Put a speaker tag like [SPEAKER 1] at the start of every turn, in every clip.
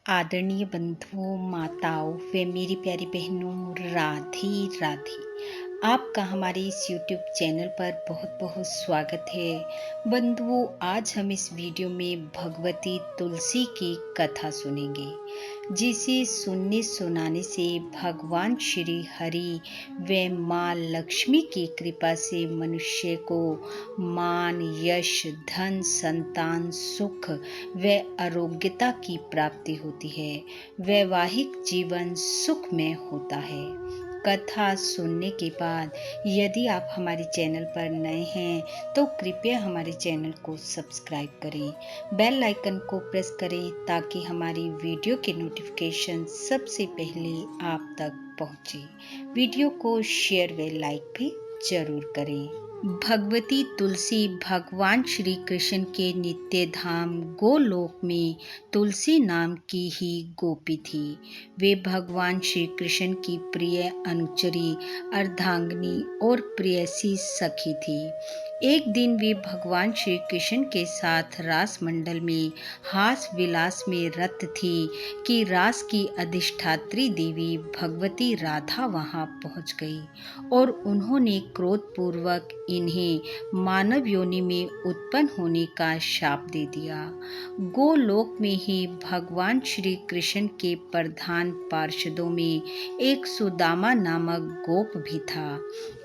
[SPEAKER 1] आदरणीय बंधुओं, माताओं व मेरी प्यारी बहनों, राधे राधे। आपका हमारे इस यूट्यूब चैनल पर बहुत बहुत स्वागत है। बंधुओं, आज हम इस वीडियो में भगवती तुलसी की कथा सुनेंगे, जिसे सुनने सुनाने से भगवान श्री हरि व माँ लक्ष्मी की कृपा से मनुष्य को मान, यश, धन, संतान, सुख व आरोग्यता की प्राप्ति होती है। वैवाहिक जीवन सुखमय होता है। कथा सुनने के बाद यदि आप हमारे चैनल पर नए हैं तो कृपया हमारे चैनल को सब्सक्राइब करें, बेल आइकन को प्रेस करें ताकि हमारी वीडियो के नोटिफिकेशन सबसे पहले आप तक पहुंचे। वीडियो को शेयर व लाइक भी जरूर करें। भगवती तुलसी भगवान श्री कृष्ण के नित्य धाम गोलोक में तुलसी नाम की ही गोपी थी। वे भगवान श्री कृष्ण की प्रिय अनुचरी, अर्धांगिनी और प्रेयसी सखी थी। एक दिन वे भगवान श्री कृष्ण के साथ रास मंडल में हास विलास में रत थी कि रास की अधिष्ठात्री देवी भगवती राधा वहां पहुंच गई और उन्होंने क्रोधपूर्वक इन्हें मानव योनि में उत्पन्न होने का शाप दे दिया। गोलोक में ही भगवान श्री कृष्ण के प्रधान पार्षदों में एक सुदामा नामक गोप भी था।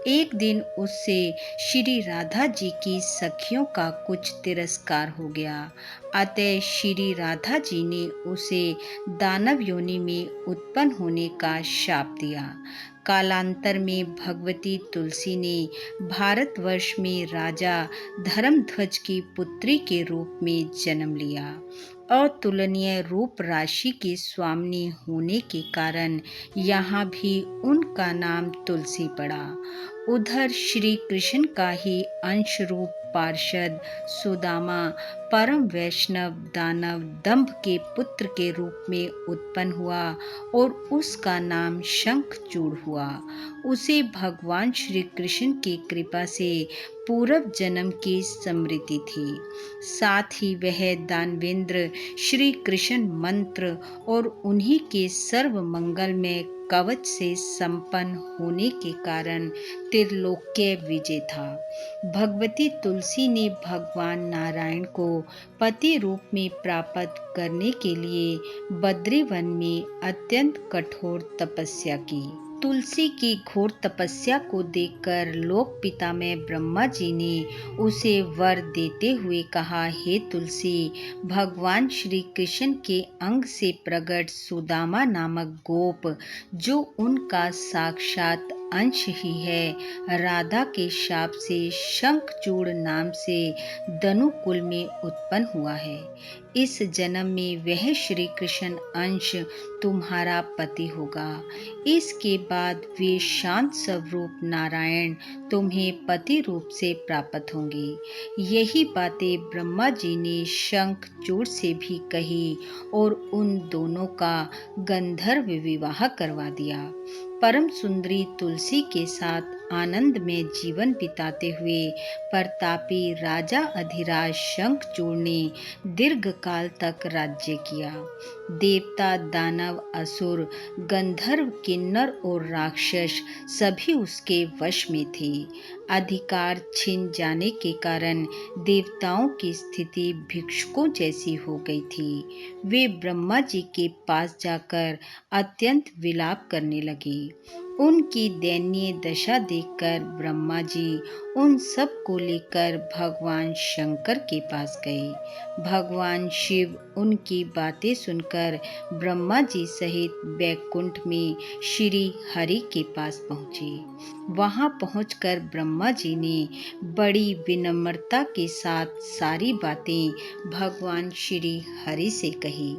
[SPEAKER 1] एक दिन उससे श्री राधा जी की सखियों का कुछ तिरस्कार हो गया, अतः श्री राधा जी ने उसे दानव योनि में उत्पन्न होने का शाप दिया। कालांतर में भगवती तुलसी ने भारतवर्ष में राजा धर्मध्वज की पुत्री के रूप में जन्म लिया। अतुलनीय रूप राशि की स्वामिनी होने के कारण यहाँ भी उनका नाम तुलसी पड़ा। उधर श्री कृष्ण का ही अंश रूप पार्षद सुदामा परम वैष्णव दानव दंभ के पुत्र के रूप में उत्पन्न हुआ और उसका नाम शंखचूड़ हुआ। उसे भगवान श्री कृष्ण की कृपा से पूर्व जन्म की स्मृति थी। साथ ही वह दानवेंद्र श्री कृष्ण मंत्र और उन्हीं के सर्व मंगलमय कवच से संपन्न होने के कारण त्रिलोक्य विजय था। भगवती तुलसी ने भगवान नारायण को पति रूप में प्राप्त करने के लिए बद्रीवन में अत्यंत कठोर तपस्या की। तुलसी की घोर तपस्या को देखकर लोक पिता में ब्रह्मा जी ने उसे वर देते हुए कहा, हे तुलसी, भगवान श्री कृष्ण के अंग से प्रकट सुदामा नामक गोप, जो उनका साक्षात अंश ही है, राधा के शाप से शंखचूड़ नाम से दनुकुल में उत्पन्न हुआ है। इस जन्म में वह श्री कृष्ण अंश तुम्हारा पति होगा। इसके बाद वे शांत स्वरूप नारायण तुम्हें पति रूप से प्राप्त होंगे। यही बातें ब्रह्मा जी ने शंखचूड़ से भी कही और उन दोनों का गंधर्व विवाह करवा दिया। परम सुंदरी तुलसी के साथ आनंद में जीवन बिताते हुए प्रतापी राजा अधिराज शंखचूड़ ने दीर्घ काल तक राज्य किया। देवता, दानव, असुर, गंधर्व, किन्नर और राक्षस सभी उसके वश में थे। अधिकार छिन जाने के कारण देवताओं की स्थिति भिक्षुकों जैसी हो गई थी। वे ब्रह्मा जी के पास जाकर अत्यंत विलाप करने लगे। उनकी दयनीय दशा देखकर ब्रह्मा जी उन सब को लेकर भगवान शंकर के पास गए। भगवान शिव उनकी बातें सुनकर ब्रह्मा जी सहित बैकुंठ में श्री हरि के पास पहुँचे। वहां पहुंचकर ब्रह्मा जी ने बड़ी विनम्रता के साथ सारी बातें भगवान श्री हरि से कही,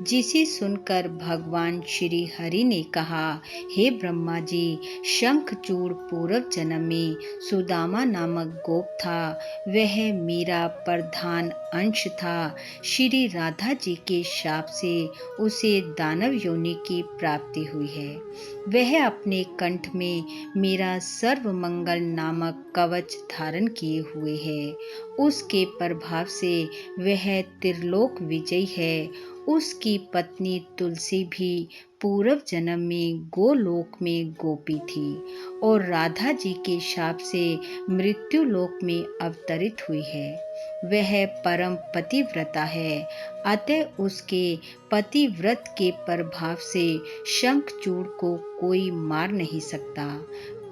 [SPEAKER 1] जिसे सुनकर भगवान श्री हरि ने कहा, हे ब्रह्मा जी, शंखचूड़ पूर्व जन्म में सुदामा नामक गोप था। वह मेरा प्रधान अंश था। श्री राधा जी के शाप से उसे दानव योनि की प्राप्ति हुई है। वह अपने कंठ में मेरा सर्वमंगल नामक कवच धारण किए हुए है। उसके प्रभाव से वह त्रिलोक विजयी है। उसकी पत्नी तुलसी भी पूर्व जन्म में गोलोक में गोपी थी और राधा जी के शाप से मृत्यु लोक में अवतरित हुई है। वह परम पतिव्रता है, अतः उसके पतिव्रत के प्रभाव से शंखचूड़ को कोई मार नहीं सकता।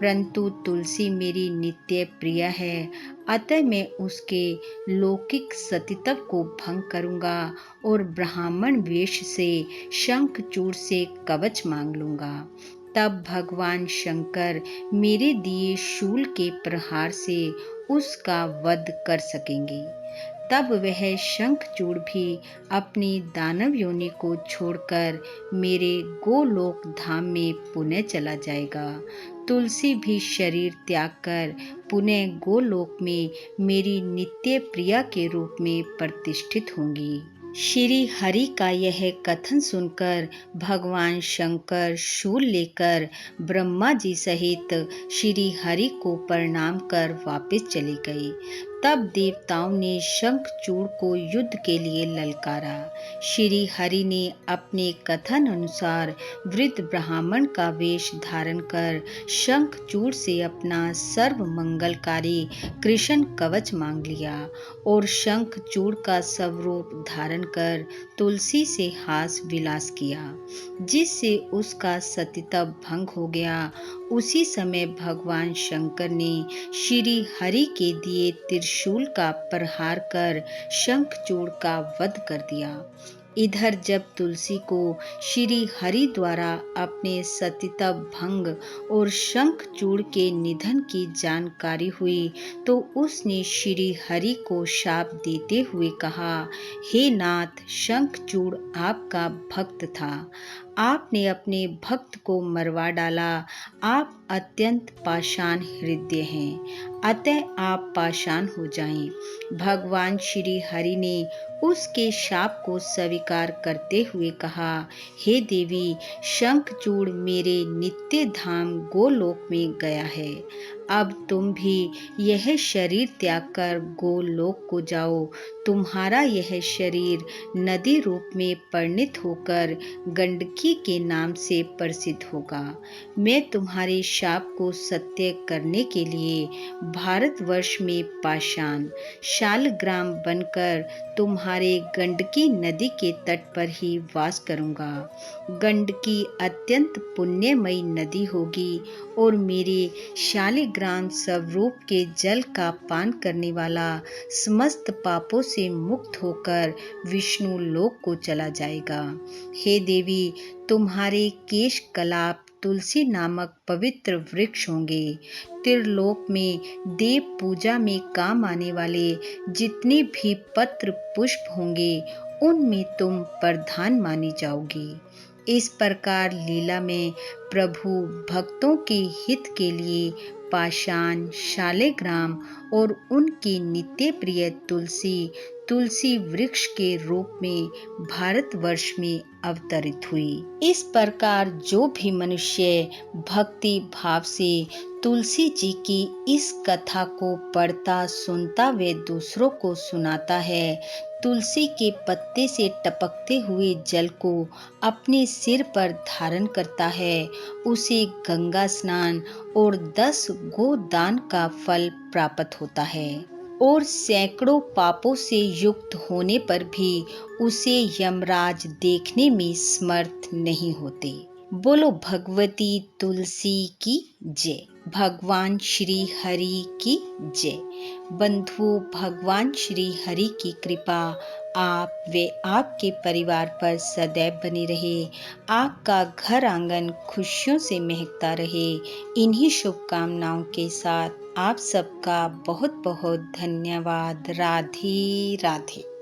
[SPEAKER 1] परंतु तुलसी मेरी नित्य प्रिय है, अतः मैं उसके लौकिक सतीत्व को भंग करूंगा और ब्राह्मण वेश से शंखचूड़ से कवच मांग लूंगा। तब भगवान शंकर मेरे दिए शूल के प्रहार से उसका वध कर सकेंगे। तब वह शंखचूड़ भी अपनी दानव योनि को छोड़कर मेरे गोलोक धाम में पुनः चला जाएगा। तुलसी भी शरीर त्याग कर पुनः गोलोक में मेरी नित्य प्रिया के रूप में प्रतिष्ठित होंगी। श्री हरि का यह कथन सुनकर भगवान शंकर शूल लेकर ब्रह्मा जी सहित श्री हरि को प्रणाम कर वापस चले गए। तब देवताओं ने शंखचूड़ को युद्ध के लिए ललकारा। श्री हरि ने अपने कथन अनुसार वृद्ध ब्राह्मण का वेश धारण कर शंखचूड़ से अपना सर्व मंगलकारी कृष्ण कवच मांग लिया और शंखचूड़ का स्वरूप धारण कर तुलसी से हास विलास किया, जिससे उसका सतीत्व भंग हो गया। उसी समय भगवान शंकर ने श्री हरि के दिए त्रिशूल का प्रहार कर शंखचूड़ का वध कर दिया। इधर जब तुलसी को श्री हरि द्वारा अपने सतीत्व भंग और शंखचूड़ के निधन की जानकारी हुई तो उसने श्री हरि को शाप देते हुए कहा, हे नाथ, शंखचूड़ आपका भक्त था, आपने अपने भक्त को मरवा डाला। आप अत्यंत पाषाण हृदय हैं, अतः आप पाषाण हो जाएं। भगवान श्री हरि ने उसके शाप को स्वीकार करते हुए कहा, हे देवी, शंखचूड़ मेरे नित्य धाम गोलोक में गया है। अब तुम भी यह शरीर त्याग कर गोलोक को जाओ। तुम्हारा यह शरीर नदी रूप में परिणित होकर गंडकी के नाम से प्रसिद्ध होगा। मैं तुम्हारे शाप को सत्य करने के लिए भारतवर्ष में पाषाण शालग्राम बनकर तुम्हारे गंडकी नदी के तट पर ही वास करूंगा। गंडकी अत्यंत पुण्यमयी नदी होगी और मेरे शालिग्राम स्वरूप के जल का पान करने वाला समस्त पापों से मुक्त होकर विष्णु लोक को चला जाएगा। हे देवी, तुम्हारे केश कलाप तुलसी नामक पवित्र वृक्ष होंगे। त्रिलोक में देव पूजा में काम आने वाले जितने भी पत्र पुष्प होंगे उनमें तुम प्रधान मानी जाओगी। इस प्रकार लीला में प्रभु भक्तों के हित के लिए पाषाण शालिग्राम और उनकी नित्य प्रिय तुलसी वृक्ष के रूप में भारतवर्ष में अवतरित हुई। इस प्रकार जो भी मनुष्य भक्ति भाव से तुलसी जी की इस कथा को पढ़ता सुनता व दूसरों को सुनाता है, तुलसी के पत्ते से टपकते हुए जल को अपने सिर पर धारण करता है, उसे गंगा स्नान और 10 गोदान का फल प्राप्त होता है और सैकड़ों पापों से युक्त होने पर भी उसे यमराज देखने में समर्थ नहीं होते। बोलो भगवती तुलसी की जय। भगवान श्री हरि की जय। बंधुओं, भगवान श्री हरि की कृपा आप व आपके परिवार पर सदैव बनी रहे। आपका घर आंगन खुशियों से महकता रहे। इन्हीं शुभकामनाओं के साथ आप सबका बहुत बहुत धन्यवाद। राधे राधे।